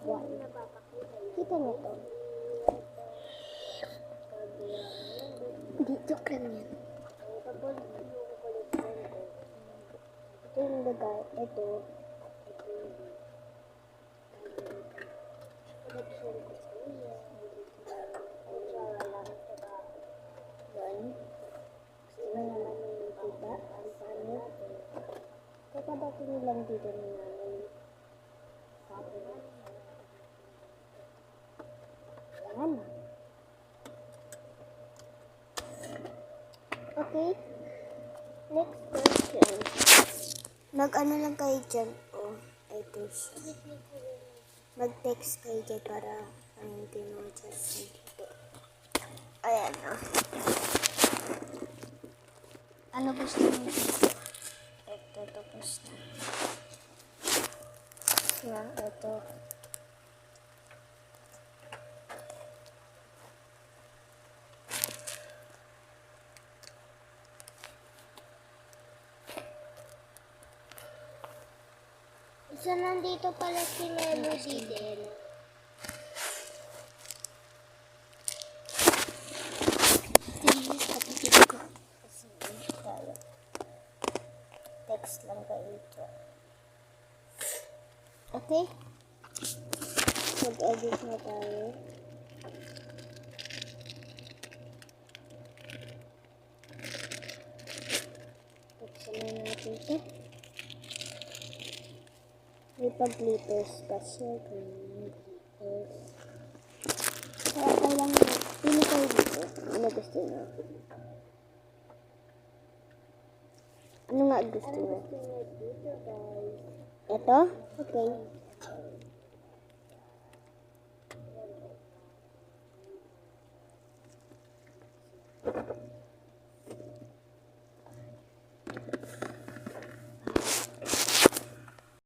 1. Kita niyo to. Hindi, joke lang yan. Ito yung lugar. Ito. Yan. Gusto na naman yung kita. Ang pangit. Kakabati nilang dito na namin. Yan. Okay. Next question. Mag-ano lang kayo dyan. Oh, ito siya. Mag-text kayo dyan para hindi mo just dito. Ayan o. Ano gusto mo dito? Ito, tapos na. Yan, ito. Isa nandito pala si Melody din. Text lang kayo ito. Okay? Mag-edit na tayo. Buksan na natin ito. May pag-glitters kasi kung glitters. Kaya kailangan pili kayo dito. Ano gusto nyo? Ano nga gusto nyo? Ito? Okay.